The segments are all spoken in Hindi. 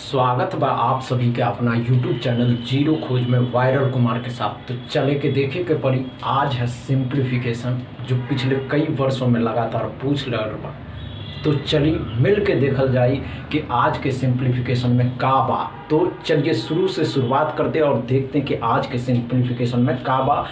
स्वागत बा आप सभी के अपना YouTube चैनल जीरो खोज में वायरल कुमार के साथ। तो चले के देखे के पड़ी आज है सिंप्लीफिकेशन जो पिछले कई वर्षों में लगातार पूछ रहा बा। तो चलिए मिल के देखल जाए कि आज के सिंप्लीफिकेशन में का बा। तो चलिए शुरू से शुरुआत करते हैं और देखते हैं कि आज के सिंप्लीफिकेशन में का बा।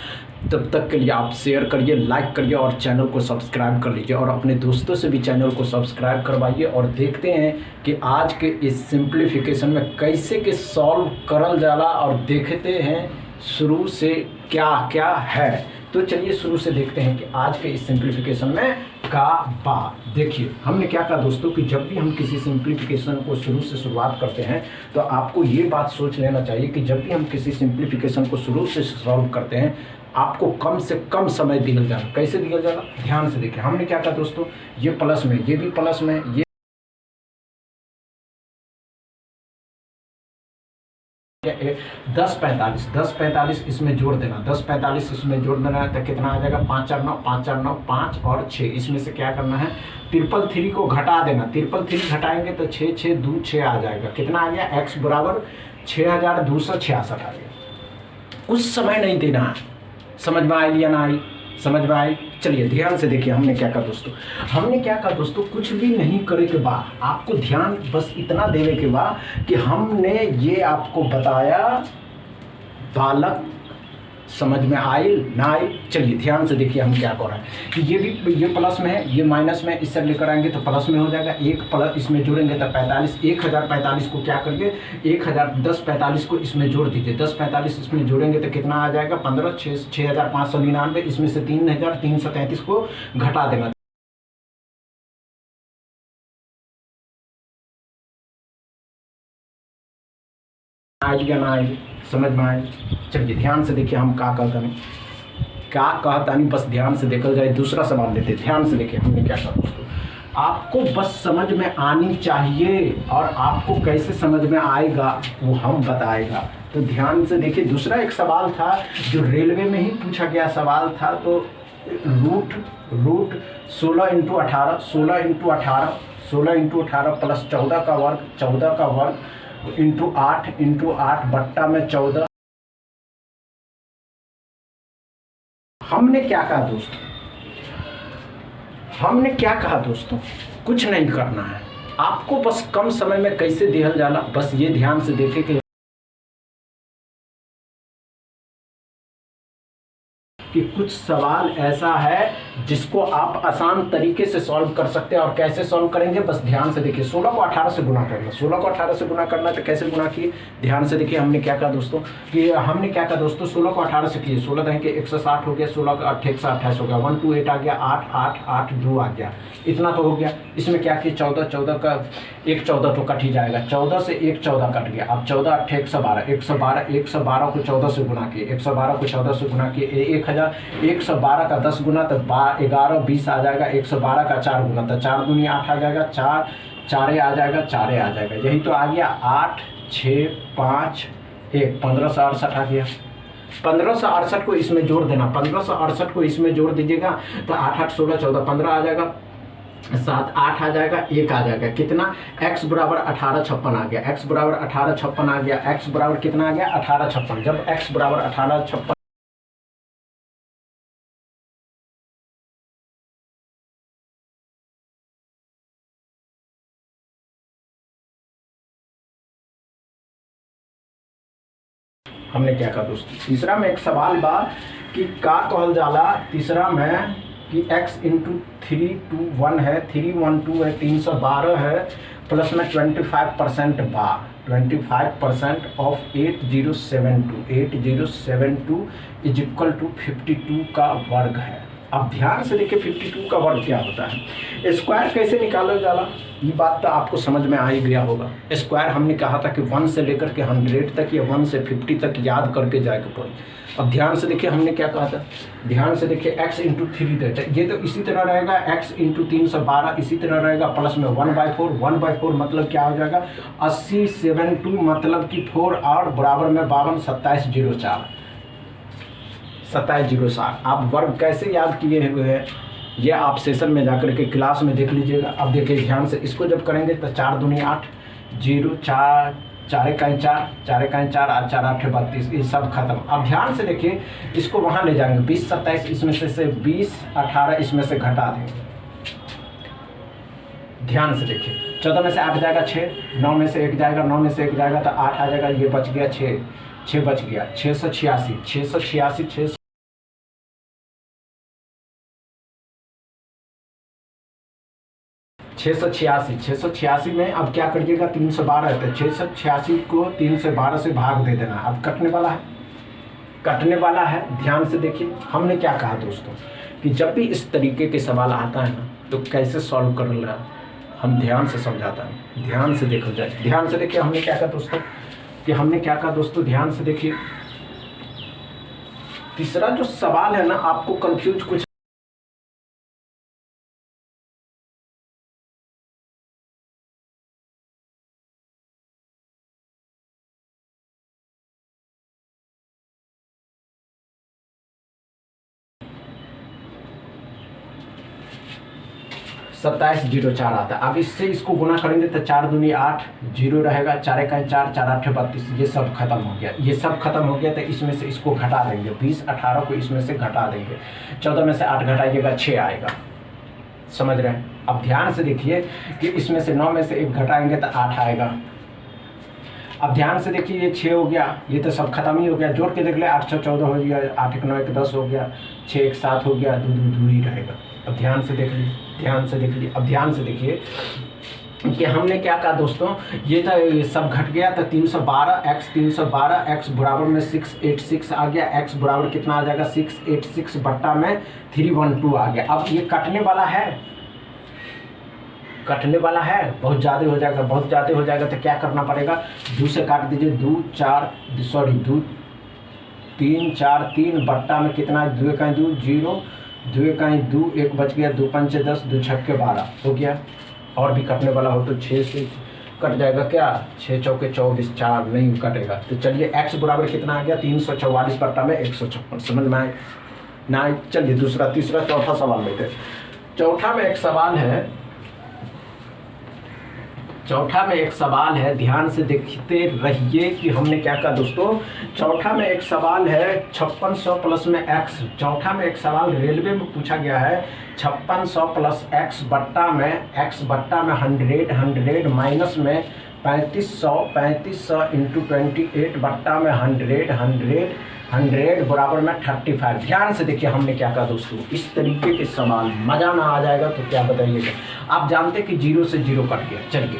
तब तक के लिए आप शेयर करिए, लाइक करिए और चैनल को सब्सक्राइब कर लीजिए और अपने दोस्तों से भी चैनल को सब्सक्राइब करवाइए। और देखते हैं कि आज के इस सिंप्लीफिकेशन में कैसे के सॉल्व करल जाला और देखते हैं शुरू से क्या क्या है। तो चलिए शुरू से देखते हैं कि आज के इस सिंप्लीफिकेशन में का बा। देखिए हमने क्या कहा दोस्तों कि जब भी हम किसी सिंप्लीफिकेशन को शुरू से शुरुआत करते हैं तो आपको ये बात सोच लेना चाहिए कि जब भी हम किसी सिंप्लीफिकेशन को शुरू से सॉल्व करते हैं आपको कम से कम समय दिया जाना। कैसे दिया जाना, ध्यान से देखिए। हमने क्या कहा दोस्तों, ये प्लस में, ये भी प्लस में, ये 10 45 इसमें जोड़ देना, 10 45 इसमें जोड़ देना है तो कितना आ जाएगा 5 4 9 5 4 9 5 और 6। इसमें से क्या करना है, 333 को घटा देना। 333 घटाएंगे तो 6 6 2 6 आ जाएगा। कितना आ गया, x बराबर 6266 आ गया। कुछ समय नहीं देना है। समझ में आई या ना आई, समझ में आई। चलिए ध्यान से देखिए हमने क्या कहा दोस्तों। हमने क्या कहा दोस्तों, कुछ भी नहीं करे के बाद आपको ध्यान बस इतना देने के बाद कि हमने ये आपको बताया बालक। समझ में आई ना आई। चलिए ध्यान से देखिए हम क्या कर रहे हैं कि ये प्लस में है, ये माइनस में, इससे लेकर आएंगे तो प्लस में हो जाएगा। एक प्लस इसमें जोड़ेंगे तो 45, 1045 को क्या करिए 1045 को इसमें जोड़ दीजिए। 1045 इसमें जोड़ेंगे तो कितना आ जाएगा 15 6599। इसमें से 3333 को घटा देना। आइडिया ना आई, समझ में आई। चलिए ध्यान से देखिए हम क्या कहता नहीं, बस ध्यान से देखल जाए। दूसरा सवाल लेते, ध्यान से देखिए हमने क्या कहा दोस्तों। आपको बस समझ में आनी चाहिए और आपको कैसे समझ में आएगा वो हम बताएगा। तो ध्यान से देखिए। दूसरा एक सवाल था जो रेलवे में ही पूछा गया सवाल था। तो रूट 16 × 18 16 × 18 16 × 18 प्लस 14 का वर्ग 14 का वर्ग इंटू 8 बट्टा में 14। हमने क्या कहा दोस्तों, हमने क्या कहा दोस्तों, कुछ नहीं करना है आपको, बस कम समय में कैसे दिहल जाला बस ये ध्यान से देखे कि कुछ सवाल ऐसा है जिसको आप आसान तरीके से सॉल्व कर सकते हैं। और कैसे सॉल्व करेंगे बस ध्यान से देखिए। 16 को 18 से गुना करना, 16 को 18 से गुना करना तो कैसे गुना किए, ध्यान से देखिए। हमने क्या कहा दोस्तों कि हमने क्या कहा दोस्तों, 16 को 18 से किए, 16 दहें के 160 हो गया, 16 का 8 128 हो गया, 1 2 8 आ गया, 8 8 8 2 आ गया। इतना तो हो गया। इसमें क्या किया 14 का 1 14 तो कट ही जाएगा। 14 से 1 14 कट गया। अब 14 8 112 को 14 से गुना किए, 112 को 14 से गुना किए, 112 का 10 गुना तो 11 20 आ जाएगा। 112 का 4 गुना तो 4 दूनी 8 आ जाएगा, 4 4 आ जाएगा, 4 आ जाएगा। यही तो आ गया 8 6 5 1 1568 आ गया। 1568 को इसमें जोड़ देना, 1568 को इसमें जोड़ दीजिएगा तो 8 8 16 14 15 आ जाएगा, 7 8 आ जाएगा, 1 आ जाएगा। कितना, x बराबर 18 56 आ गया। x बराबर 18 56 आ गया। x बराबर कितना आ गया 18 56। जब x बराबर 18 56 हमने क्या कहा दोस्तों। तीसरा में एक सवाल बा कि का कहल जाला। तीसरा में कि x × 3 2 1 है, 3 1 2 है, 312 है, प्लस में 25% बा। 25% ऑफ 8072 इज इक्वल टू 52 का वर्ग है। अब ध्यान से देखिए 52 का वर्ग क्या होता है, स्क्वायर कैसे निकाला जाला, ये बात तो आपको समझ में आ ही गया होगा। स्क्वायर हमने कहा था कि 1 से लेकर के 100 तक या 1 से 50 तक याद करके जाके पड़ी। अब ध्यान से देखिए हमने क्या कहा था, ध्यान से देखिए x × 3 देता है, ये तो इसी तरह रहेगा। x × 312 इसी तरह रहेगा, प्लस में 1/4 मतलब क्या हो जाएगा 80 72 मतलब कि 4 और बराबर में 52 2704 2707। आप वर्ग कैसे याद किए हुए हैं ये आप सेशन में जाकर के क्लास में देख लीजिएगा। अब देखिए ध्यान से, इसको जब करेंगे तो 4 दूनी 8, 0 4 4 इकाई 4 4 इकाई 4 और 4 8 32, ये सब खत्म। अब ध्यान से देखिए, इसको वहाँ ले जाएंगे 20 27, इसमें से 20 18 इसमें से घटा देंगे। ध्यान से देखिए, 14 में से 8 जाएगा 6, 9 में से 1 जाएगा, 9 में से 1 जाएगा तो 8 आ जाएगा, ये बच गया 6 बच गया 686 686 में अब क्या करिएगा, 312 है तो 686 को 312 से भाग दे देना। अब कटने वाला है। ध्यान से देखिए, हमने क्या कहा दोस्तों कि जब भी इस तरीके के सवाल आता है ना तो कैसे सॉल्व कर रहा है, हम ध्यान से समझाता है। ध्यान से देखो जाए, ध्यान से देखिए हमने क्या कहा दोस्तों, ध्यान से देखिए। तीसरा जो सवाल है ना, आपको कंफ्यूज कुछ 2704 आता है। अब इससे इसको गुना करेंगे तो 4 दूनी 8, 0 रहेगा, 4 इकाई 4 4 8 32, ये सब खत्म हो गया। तो इसमें से इसको घटा देंगे, 20 18 को इसमें से घटा देंगे, 14 में से 8 घटाइएगा 6 आएगा। समझ रहे हैं? अब ध्यान से देखिए कि इसमें से 9 में से 1 घटाएंगे तो 8 आएगा। अब ध्यान से देखिए, ये 6 हो गया, ये तो सब खत्म ही हो गया। जोड़ के देख ले, 8 6 14 हो गया, 8 1 9 1 10 हो गया, 6 1 7 हो गया, 2 2 ही रहेगा। अब ध्यान से देख लीजिए। अब ध्यान से देखिए कि हमने क्या कहा दोस्तों, ये था, ये सब घट गया तो 312 x बराबर में 686 आ गया। x बराबर कितना आ जाएगा, 686 बट्टा में 312 आ गया। अब ये कटने वाला है, बहुत ज़्यादा हो जाएगा तो क्या करना पड़ेगा, 2 से काट दीजिए, 2 3 4 3 बट्टा में कितना, 2 इकाई 2 0, 2 इकाई 2 1 बच गया, 2 5 10, 2 6 12 हो गया। और भी कटने वाला हो तो 6 से कट जाएगा, क्या 6 चौके 24, 4 नहीं कटेगा। तो चलिए x बराबर कितना आ गया, 344 बट्टा में 156। समझ में आए ना? चलिए तीसरा चौथा सवाल लेते हैं। चौथा में एक सवाल है, ध्यान से देखते रहिए कि हमने क्या कहा दोस्तों। चौथा में एक सवाल है 5600 प्लस में x। चौथा में एक सवाल रेलवे में पूछा गया है, 5600 प्लस x बट्टा में 100 माइनस में 3500 इंटू 28 बट्टा में 100 बराबर में 35। ध्यान से देखिए हमने क्या कहा दोस्तों, इस तरीके के सवाल मज़ा ना आ जाएगा तो क्या बताइएगा। आप जानते कि 0 से 0 कट गया। चलिए,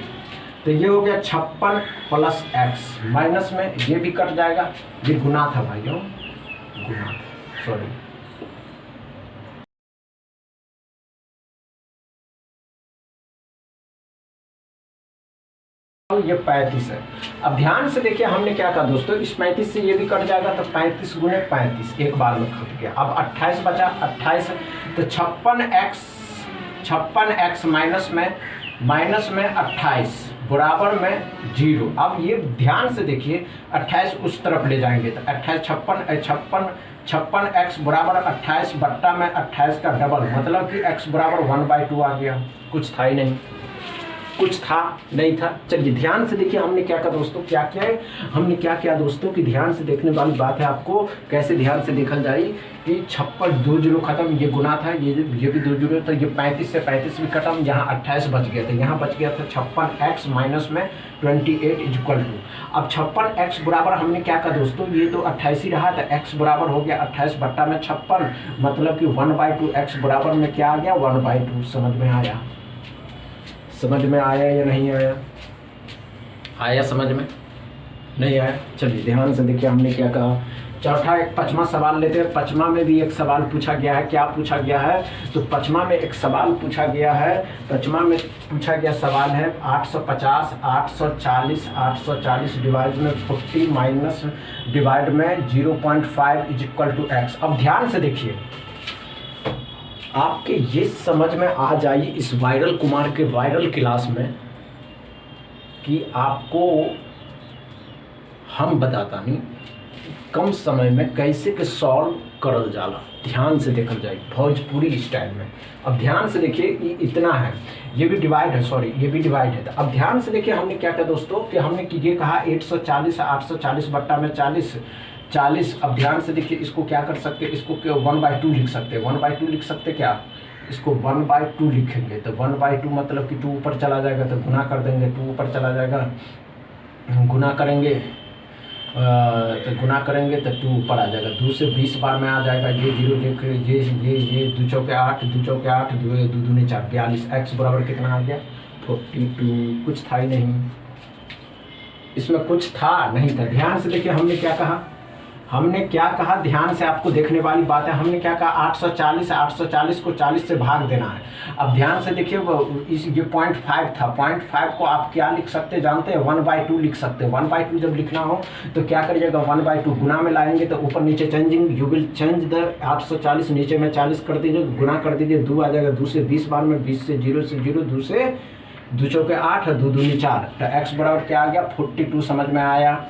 तो ये हो गया 56 प्लस x, माइनस में ये भी कट जाएगा, ये गुना था भाइयों, सॉरी। ये 35 है। अब ध्यान से देखिए हमने क्या कहा दोस्तों, इस 35 से ये भी कट जाएगा तो 35 गुने 35 एक बार में कट गया। अब 28 बचा, 28 तो 56x माइनस में 28 बराबर में 0। अब ये ध्यान से देखिए, 28 उस तरफ ले जाएंगे तो 56x बराबर 28 बट्टा में 28 का डबल, मतलब कि x बराबर 1/2 आ गया। कुछ था नहीं था। चलिए ध्यान से देखिए हमने क्या कहा दोस्तों, हमने क्या किया दोस्तों कि ध्यान से देखने वाली बात है, आपको कैसे ध्यान से देखल जाए कि 56 2 0 खत्म, ये गुना था, ये भी 2 0 था, ये 35 से 35 भी खत्म, यहाँ 28 बच गया था, यहाँ बच गया था 56x माइनस में 28 इक्वल टू। अब 56x बराबर हमने क्या कहा दोस्तों, ये तो 28 ही रहा था, x बराबर हो गया 28 बट्टा में 56, मतलब कि 1/2 x बराबर में क्या आ गया, 1/2। समझ में आया या नहीं आया? समझ में नहीं आया? चलिए ध्यान से देखिए हमने क्या कहा। चौथा एक 5वां सवाल लेते हैं। 5वां में भी एक सवाल पूछा गया है। क्या पूछा गया है तो 5वां में एक सवाल पूछा गया है। 5वां में पूछा गया सवाल है 840 डिवाइड में 40 माइनस डिवाइड में 0.5 इज इक्वल टू x। अब ध्यान से देखिए, आपके ये समझ में आ जाए इस वायरल कुमार के वायरल क्लास में कि आपको हम बताता नहीं कम समय में कैसे के सॉल्व करल जाला, ध्यान से देखल जाए भोजपुरी स्टाइल में। अब ध्यान से देखिए, ये इतना है, ये भी डिवाइड है, सॉरी ये भी डिवाइड है। तो अब ध्यान से देखिए हमने क्या किया दोस्तों कि हमने ये कहा 840 840 बट्टा में 40। अब ध्यान से देखिए, इसको क्या कर सकते हैं, इसको 1/2 लिख सकते हैं, 1/2 लिख सकते क्या, इसको 1/2 लिखेंगे तो 1/2 मतलब कि 2 ऊपर चला जाएगा तो गुना कर देंगे, 2 ऊपर चला जाएगा गुना करेंगे, तो गुना करेंगे तो 2 ऊपर आ जाएगा, 2 से 20 बार में आ जाएगा, ये 0 देख ये 2 चौके 8, 2 चौके 8, 2 दूनी 4, 42। x बराबर कितना आ गया 42। कुछ था ही नहीं, इसमें कुछ था नहीं था। ध्यान से देखिए हमने क्या कहा, ध्यान से आपको देखने वाली बात है। हमने क्या कहा 840 को 40 से भाग देना है। अब ध्यान से देखिए इस ये 0.5 था, 0.5 को आप क्या लिख सकते जानते हैं, 1/2 लिख सकते हैं। 1/2 जब लिखना हो तो क्या करिएगा, 1/2 गुना में लाएंगे तो ऊपर नीचे changing, you will change the 840 नीचे में 40 कर दीजिए, गुना कर दीजिए, 2 आ जाएगा, 2 से 20 बार में 20 से 0 से 0, 2 से 2 चौके 8, 2 दूनी 4, तो x बराबर क्या आ गया 42। समझ में आया?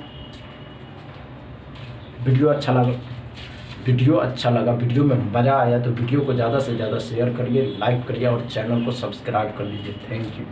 वीडियो अच्छा लगा, वीडियो में मज़ा आया तो वीडियो को ज़्यादा से ज़्यादा शेयर करिए, लाइक करिए और चैनल को सब्सक्राइब कर लीजिए। Thank you.